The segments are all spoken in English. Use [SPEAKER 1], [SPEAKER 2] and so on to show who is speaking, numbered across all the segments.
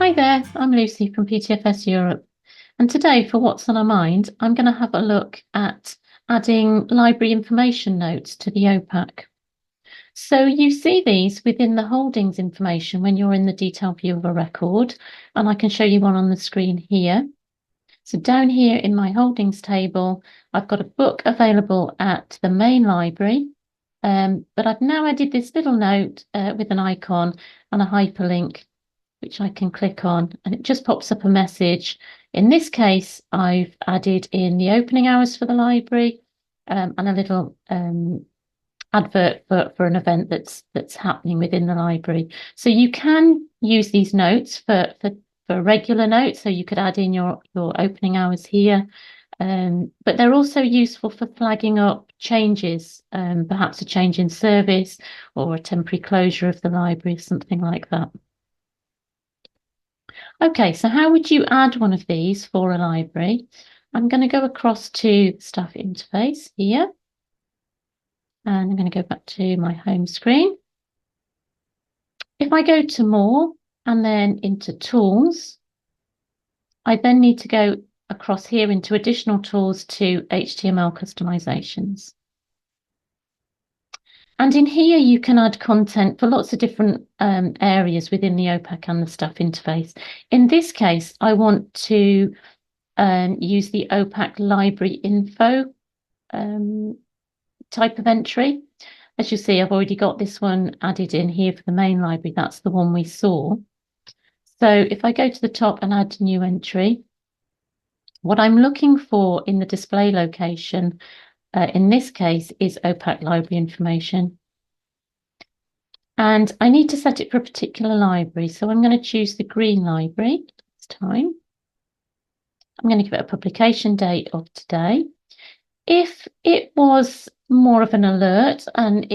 [SPEAKER 1] Hi there, I'm Lucy from PTFS Europe, and today for What's on Our Mind, I'm going to have a look at adding library information notes to the OPAC. So you see these within the holdings information when you're in the detailed view of a record, and I can show you one on the screen here. So down here in my holdings table, I've got a book available at the main library, but I've now added this little note with an icon and a hyperlink which I can click on, and it just pops up a message. In this case, I've added in the opening hours for the library and a little advert for an event that's happening within the library. So you can use these notes for regular notes. So you could add in your opening hours here, but they're also useful for flagging up changes, perhaps a change in service or a temporary closure of the library, something like that. Okay, so how would you add one of these for a library? I'm going to go across to Staff Interface here. And I'm going to go back to my home screen. If I go to More and then into Tools, I then need to go across here into Additional Tools to HTML Customizations. And in here, you can add content for lots of different areas within the OPAC and the Staff Interface. In this case, I want to use the OPAC library info type of entry. As you see, I've already got this one added in here for the main library. That's the one we saw. So if I go to the top and add new entry, what I'm looking for in the display location in this case is OPAC library information. And I need to set it for a particular library. So I'm going to choose the green library this time. I'm going to give it a publication date of today. If it was more of an alert and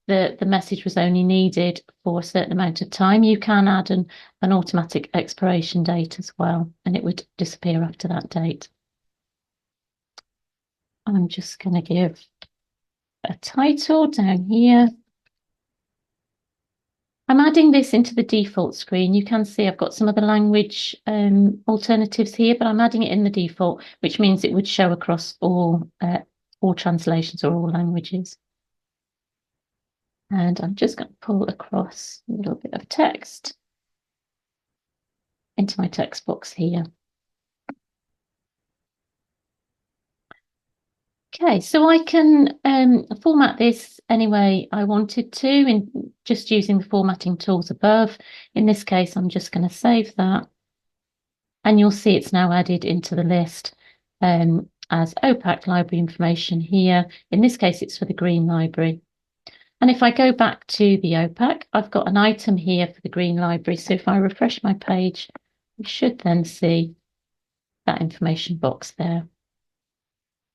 [SPEAKER 1] the message was only needed for a certain amount of time, you can add an automatic expiration date as well, and it would disappear after that date. I'm just going to give a title down here. I'm adding this into the default screen. You can see I've got some other language alternatives here, but I'm adding it in the default, which means it would show across all translations or all languages. And I'm just going to pull across a little bit of text into my text box here. Okay, so I can format this any way I wanted to in just using the formatting tools above. In this case, I'm just going to save that. And you'll see it's now added into the list as OPAC library information here. In this case, it's for the green library. And if I go back to the OPAC, I've got an item here for the green library. So if I refresh my page, we should then see that information box there.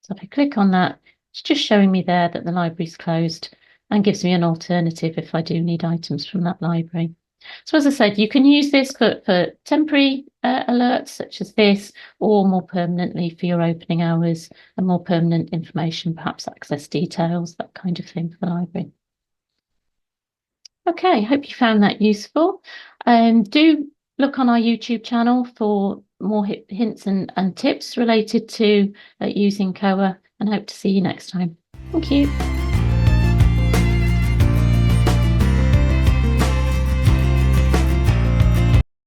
[SPEAKER 1] So if I click on that, it's just showing me there that the library's closed and gives me an alternative if I do need items from that library. So as I said, you can use this for temporary alerts such as this, or more permanently for your opening hours and more permanent information, perhaps access details, that kind of thing for the library. Okay, hope you found that useful. Do look on our YouTube channel for more hints and tips related to using COA, and hope to see you next time. Thank you.